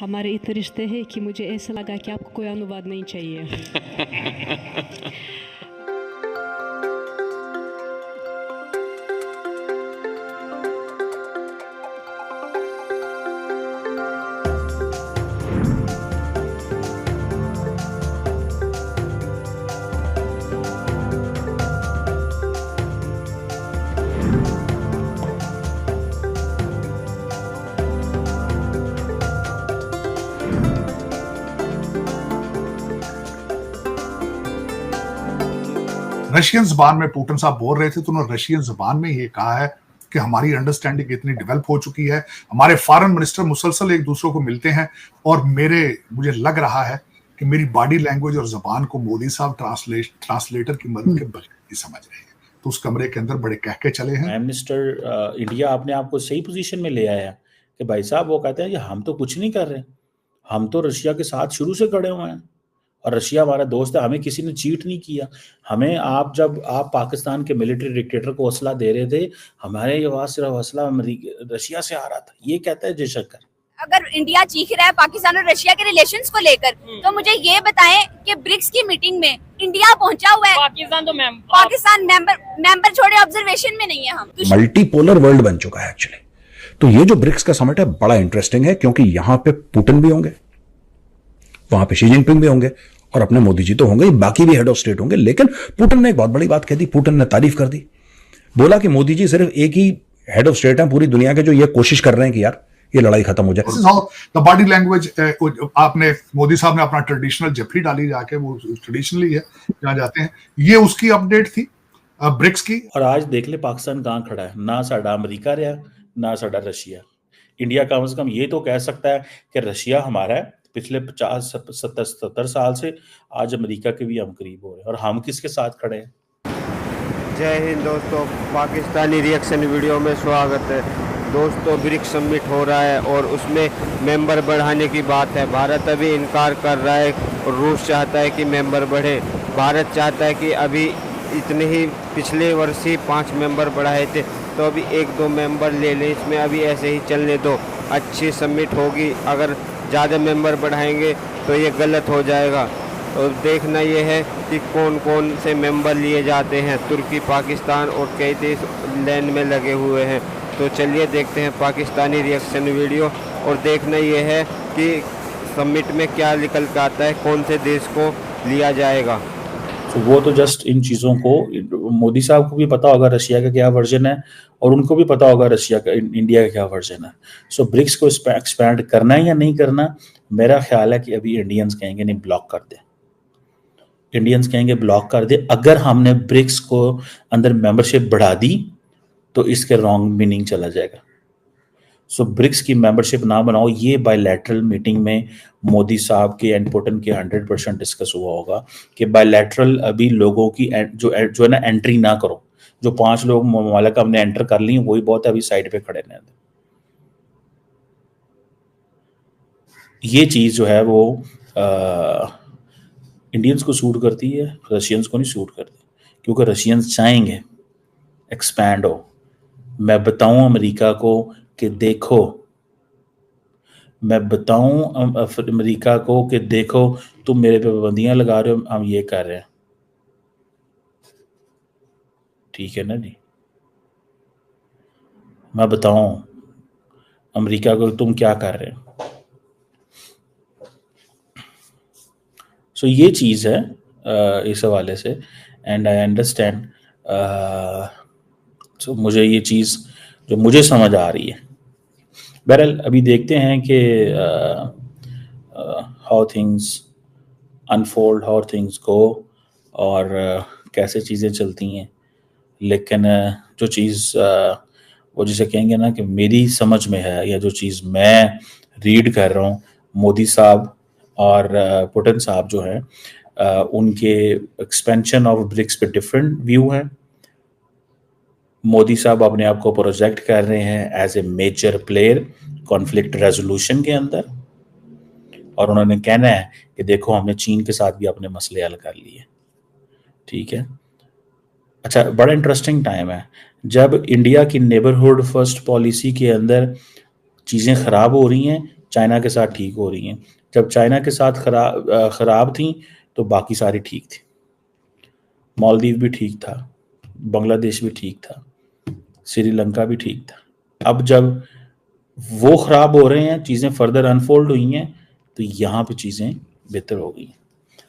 हमारे इतने रिश्ते हैं कि मुझे ऐसा लगा कि आपको कोई अनुवाद नहीं चाहिए। रशियन ज़बान में पुतिन साहब बोल रहे थे तो उन्होंने रशियन ज़बान में ये कहा है कि हमारी अंडरस्टैंडिंग इतनी डेवलप हो चुकी है, हमारे फॉरेन मिनिस्टर मुसलसल एक दूसरे को मिलते हैं और मुझे लग रहा है कि मेरी बॉडी लैंग्वेज और ज़बान को मोदी साहब ट्रांसलेटर की मदद के बगैर नहीं समझ रहे हैं। तो उस कमरे के अंदर बड़े कहके चले हैं। प्राइम मिनिस्टर इंडिया अपने आप को सही पोजीशन में ले आया कि भाई साहब वो कहते हैं कि हम तो कुछ नहीं कर रहे, हम तो रशिया के साथ शुरू से खड़े हुए हैं और रशिया हमारा दोस्त है, हमें किसी ने चीट नहीं किया। हमें जब आप पाकिस्तान के मिलिट्री डिक्टेटर को हौसला दे रहे थे, हमारे ये पास सिर्फ हौसला रशिया से आ रहा था। ये कहता है जयशंकर। अगर इंडिया चीख रहा है पाकिस्तान और रशिया के रिलेशंस को लेकर, तो मुझे ये बताएं कि ब्रिक्स की मीटिंग में इंडिया पहुंचा हुआ है। पाकिस्तान मेंबर छोड़े ऑब्जर्वेशन में नहीं है। हम मल्टीपोलर वर्ल्ड बन चुका है एक्चुअली। तो ये जो ब्रिक्स का समिट है बड़ा इंटरेस्टिंग है, क्योंकि यहां पे पुतिन भी होंगे, वहां पे शी जिनपिंग भी होंगे और अपने मोदी जी तो होंगे, बाकी भी हेड ऑफ स्टेट होंगे। लेकिन पुतिन ने एक बहुत बड़ी बात कह दी, पुतिन ने तारीफ कर दी, बोला कि मोदी जी सिर्फ एक ही हेड ऑफ स्टेट हैं पूरी दुनिया के जो ये कोशिश कर रहे हैं कि यार ये लड़ाई खत्म हो जाए। द बॉडी लैंग्वेज, आपने मोदी साहब ने अपना ट्रेडिशनल जफरी डाली जाके, वो ट्रेडिशनली है जहां जाते हैं, ये उसकी अपडेट थी ब्रिक्स की। और आज देख ले पाकिस्तान कहां खड़ा है, ना साडा अमेरिका रहा ना साडा रशिया। इंडिया कम से कम ये तो कह सकता है कि रशिया हमारा है पिछले 50-70 साल से, आज अमेरिका के भी हम करीब हो रहे हैं। और हम किसके साथ खड़े हैं? जय हिंद दोस्तों, पाकिस्तानी रिएक्शन वीडियो में स्वागत है। दोस्तों, ब्रिक्स समिट हो रहा है और उसमें मेंबर बढ़ाने की बात है। भारत अभी इनकार कर रहा है और रूस चाहता है कि मेंबर बढ़े। भारत चाहता है कि अभी इतने ही पिछले वर्ष ही 5 मेंबर बढ़ाए थे, तो अभी 1-2 मेंबर ले लें, इसमें अभी ऐसे ही चलने दो, अच्छी समिट होगी। अगर ज़्यादा मेंबर बढ़ाएंगे तो ये गलत हो जाएगा। और देखना ये है कि कौन कौन से मेंबर लिए जाते हैं। तुर्की, पाकिस्तान और कई देश लाइन में लगे हुए हैं। तो चलिए देखते हैं पाकिस्तानी रिएक्शन वीडियो और देखना ये है कि समिट में क्या निकल कर आता है, कौन से देश को लिया जाएगा। तो वो तो जस्ट इन चीज़ों को मोदी साहब को भी पता होगा रशिया का क्या वर्जन है और उनको भी पता होगा रशिया का इंडिया का क्या वर्जन है। सो ब्रिक्स को एक्सपैंड करना है या नहीं करना, मेरा ख्याल है कि अभी इंडियंस कहेंगे नहीं, ब्लॉक कर दे। इंडियंस कहेंगे ब्लॉक कर दे। अगर हमने ब्रिक्स को अंदर मेंबरशिप बढ़ा दी तो इसके रॉन्ग मीनिंग चला जाएगा। सो ब्रिक्स की मेंबरशिप ना बनाओ। ये बायलैटरल मीटिंग में मोदी साहब के एंड पुतिन के 100% डिस्कस हुआ होगा कि बायलैटरल अभी लोगों की जो है ना एंट्री ना करो। जो 5 लोग ममालिक हमने एंटर कर ली वही बहुत है, अभी साइड पे खड़े रहने। ये चीज़ जो है वो इंडियंस को सूट करती है, रशियंस को नहीं सूट करती, क्योंकि रशियंस चाहेंगे एक्सपैंड हो। मैं बताऊं अमेरिका को कि देखो, मैं बताऊं अमेरिका को कि देखो तुम मेरे पे पाबंदियां लगा रहे हो, हम ये कर रहे हैं, ठीक है ना जी। मैं बताऊं अमेरिका को तुम क्या कर रहे हो। सो ये चीज़ है इस हवाले से। And I understand. सो मुझे ये चीज़ जो मुझे समझ आ रही है, बहरहाल अभी देखते हैं कि how things unfold, how things go और कैसे चीज़ें चलती हैं। लेकिन जो चीज़ वो जिसे कहेंगे ना कि मेरी समझ में है, या जो चीज़ मैं रीड कर रहा हूँ, मोदी साहब और पुतिन साहब जो है उनके एक्सपेंशन ऑफ ब्रिक्स पे डिफरेंट व्यू है। मोदी साहब अपने आप को प्रोजेक्ट कर रहे हैं as a major player conflict resolution के अंदर, और उन्होंने कहना है कि देखो हमने चीन के साथ भी अपने मसले हल कर लिए, ठीक है। अच्छा, बड़ा इंटरेस्टिंग टाइम है जब इंडिया की नेबरहुड फर्स्ट पॉलिसी के अंदर चीज़ें ख़राब हो रही हैं चाइना के साथ ठीक हो रही हैं। जब चाइना के साथ खराब थी तो बाकी सारी ठीक थी। मालदीव भी ठीक था, बांग्लादेश भी ठीक था, श्रीलंका भी ठीक था। अब जब वो खराब हो रहे हैं, चीज़ें फर्दर अनफोल्ड हुई हैं, तो यहाँ पे चीज़ें बेहतर हो गई हैं।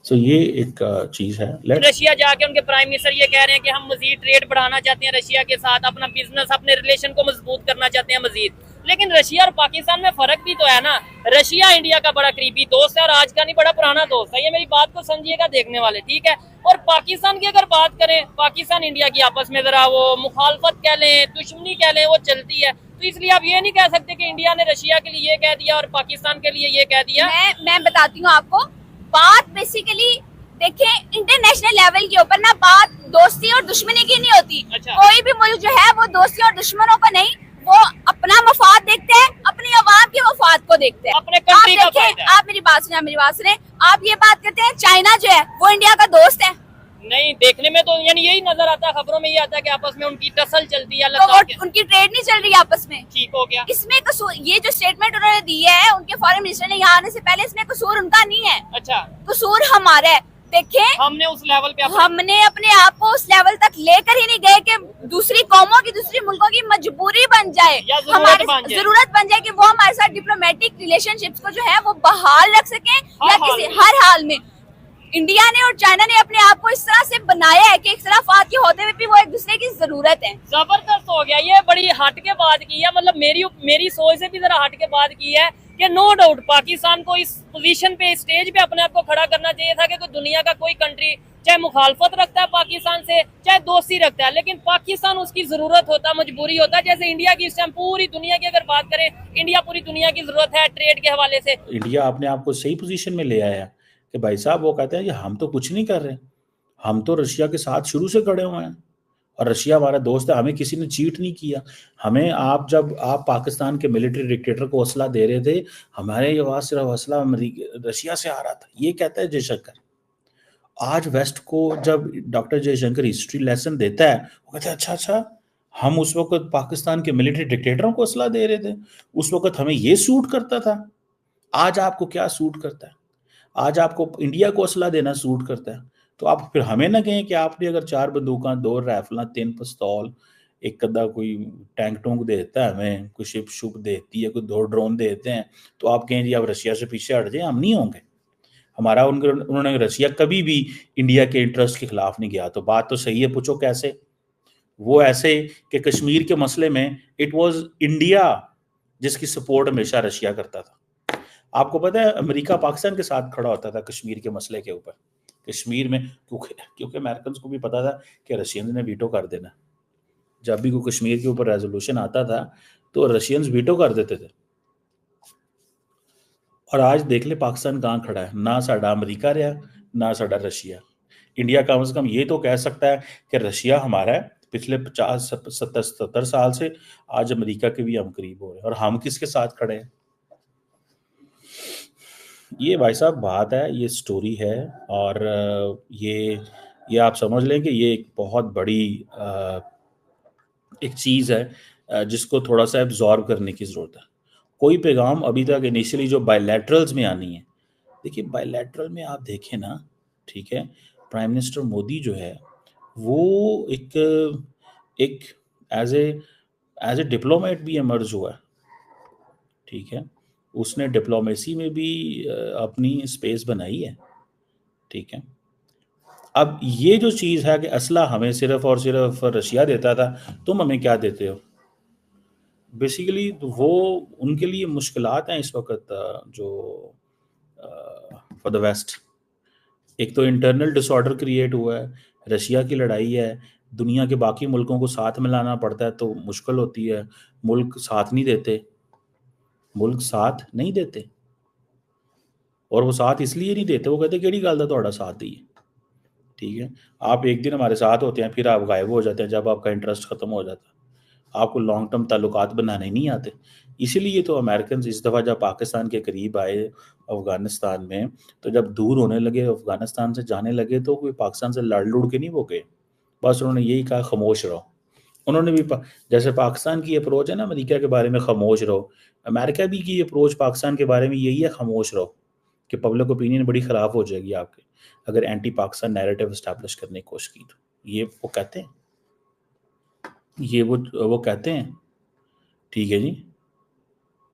सो ये एक चीज़ है। रशिया जाके उनके प्राइम मिनिस्टर ये कह रहे हैं कि हम मजीद ट्रेड बढ़ाना चाहते हैं रशिया के साथ, अपना बिजनेस, अपने रिलेशन को मजबूत करना चाहते हैं मजीद। लेकिन रशिया और पाकिस्तान में फर्क भी तो है ना। रशिया इंडिया का बड़ा करीबी दोस्त है और आज का नहीं, बड़ा पुराना दोस्त है। ये मेरी बात को समझिएगा देखने वाले, ठीक है। और पाकिस्तान की अगर बात करें, पाकिस्तान इंडिया की आपस में जरा वो मुखालफत कह लें, दुश्मनी कह लें, वो चलती है। तो इसलिए आप ये नहीं कह सकते कि इंडिया ने रशिया के लिए ये कह दिया और पाकिस्तान के लिए ये कह दिया। मैं बताती हूँ आपको बात। बेसिकली देखिए, इंटरनेशनल लेवल के ऊपर ना बात दोस्ती और दुश्मनी की नहीं होती। अच्छा। कोई भी मुल्क जो है वो दोस्ती और दुश्मनों को नहीं, वो अपना मफाद देखते हैं, अपनी आवाम के मफाद को देखते हैं। अपने कंट्री का फायदा है। आप मेरी बात सुने। आप ये बात करते हैं चाइना जो है वो इंडिया का दोस्त है। नहीं, देखने में तो यानी यही नजर आता है, खबरों में ये आता है कि आपस में उनकी टसल चलती है। तो वो उनकी ट्रेड नहीं चल रही आपस में, ठीक हो गया। इसमें कसूर, ये जो स्टेटमेंट उन्होंने दी है उनके फॉरेन मिनिस्टर ने यहाँ आने से पहले, इसमें कसूर उनका नहीं है। अच्छा, कसूर हमारा है। देखें, हमने उस लेवल पे हमने अपने आप को उस लेवल तक लेकर ही नहीं गए कि दूसरी कौमों की, दूसरी मुल्कों की मजबूरी बन जाए, हमारी जरूरत बन जाए कि वो हमारे साथ डिप्लोमेटिक रिलेशनशिप्स को जो है वो बहाल रख सके, या किसी हर हाल में। इंडिया ने और चाइना ने अपने आप को इस तरह से बनाया है कि इख्तिलाफात के होते हुए भी वो एक दूसरे की जरूरत है। जबरदस्त हो गया। ये बड़ी हट के बात की है, मतलब मेरी सोच से भी जरा हट के बात की है कि नो डाउट पाकिस्तान को इस पोजीशन पे, स्टेज पे अपने आप को खड़ा करना चाहिए था कि कोई दुनिया का कोई कंट्री चाहे मुखालफत रखता है पाकिस्तान से, चाहे दोस्ती रखता है, लेकिन पाकिस्तान उसकी जरूरत होता, मजबूरी होता। जैसे इंडिया की इस टाइम पूरी दुनिया की अगर बात करें, इंडिया पूरी दुनिया की जरूरत है ट्रेड के हवाले से। इंडिया अपने आप को सही पोजीशन में ले आया कि भाई साहब, वो कहते हैं कि हम तो कुछ नहीं कर रहे, हम तो रशिया के साथ शुरू से खड़े हुए हैं और रशिया हमारा दोस्त है, हमें किसी ने चीट नहीं किया। हमें जब आप पाकिस्तान के मिलिट्री डिक्टेटर को असला दे रहे थे, हमारे ये पास सिर्फ असला रशिया से आ रहा था, ये कहता है जयशंकर। आज वेस्ट को जब डॉक्टर जयशंकर हिस्ट्री लेसन देता है, वो कहते हैं अच्छा, हम उस वक्त पाकिस्तान के मिलिट्री डिक्टेटरों को असला दे रहे थे, उस वक्त हमें ये सूट करता था। आज आपको क्या सूट करता है? आज आपको इंडिया को असला देना सूट करता है। तो आप फिर हमें ना कहें कि आपने अगर 4 बंदूकां, 2 राइफल, 3 पिस्तौल, एक कदा कोई टैंक टूंक देता है हमें, कोई शिप शुप देती है, कोई 2 ड्रोन देते हैं, तो आप कहें जी आप रशिया से पीछे हट जाए। हम नहीं होंगे। हमारा उन्होंने रशिया कभी भी इंडिया के इंटरेस्ट के खिलाफ नहीं गया। तो बात तो सही है, पूछो कैसे? वो ऐसे कि कश्मीर के मसले में इट वाज इंडिया जिसकी सपोर्ट हमेशा रशिया करता था। आपको पता है अमेरिका पाकिस्तान के साथ खड़ा होता था कश्मीर के मसले के ऊपर। कश्मीर में क्योंकि अमेरिकन को भी पता था कि रशियंस ने वीटो कर देना। जब भी कोई कश्मीर के ऊपर रेजोल्यूशन आता था तो रशियंस वीटो कर देते थे। और आज देख ले पाकिस्तान कहाँ खड़ा है, ना साडा अमेरिका रहा, ना साडा रशिया। इंडिया कम से कम ये तो कह सकता है कि रशिया हमारा है पिछले 50-70 साल से। आज अमेरिका के भी हम करीब हो रहे हैं, और हम किसके साथ खड़े हैं? ये भाई साहब बात है, ये स्टोरी है, और ये आप समझ लें कि ये एक बहुत बड़ी एक चीज़ है जिसको थोड़ा सा एब्जॉर्ब करने की ज़रूरत है। कोई पैगाम अभी तक इनिशियली जो बायलैटरल्स में आनी है, देखिए बायलैटरल में आप देखें ना, ठीक है, प्राइम मिनिस्टर मोदी जो है वो एक एज ए डिप्लोमेट भी इमर्ज हुआ है, ठीक है। उसने डिप्लोमेसी में भी अपनी स्पेस बनाई है, ठीक है। अब ये जो चीज़ है कि असला हमें सिर्फ और सिर्फ रशिया देता था, तुम हमें क्या देते हो, बेसिकली वो उनके लिए मुश्किलात हैं इस वक्त जो फॉर द वेस्ट। एक तो इंटरनल डिसऑर्डर क्रिएट हुआ है, रशिया की लड़ाई है, दुनिया के बाकी मुल्कों को साथ मिलाना पड़ता है तो मुश्किल होती है। मुल्क साथ नहीं देते, और वो साथ इसलिए नहीं देते, वो कहते केड़ी गल दा तुहाडा साथ दी, ठीक है। आप एक दिन हमारे साथ होते हैं, फिर आप गायब हो जाते हैं जब आपका इंटरेस्ट ख़त्म हो जाता है। आपको लॉन्ग टर्म ताल्लुकात बनाने नहीं आते। इसीलिए तो अमेरिकन इस दफ़ा जब पाकिस्तान के करीब आए अफ़गानिस्तान में, तो जब दूर होने लगे, अफ़गानिस्तान से जाने लगे, तो कोई पाकिस्तान से लड़ लुड़ के नहीं वो गए, बस उन्होंने यही कहा खामोश रहो। उन्होंने भी जैसे पाकिस्तान की अप्रोच है ना अमेरिका के बारे में खामोश रहो, अमेरिका भी की अप्रोच पाकिस्तान के बारे में यही है, खामोश रहो, कि पब्लिक ओपिनियन बड़ी ख़राब हो जाएगी आपके अगर एंटी पाकिस्तान नैरेटिव इस्टेब्लिश करने की कोशिश की तो। ये वो कहते हैं, ये वो कहते हैं। ठीक है जी।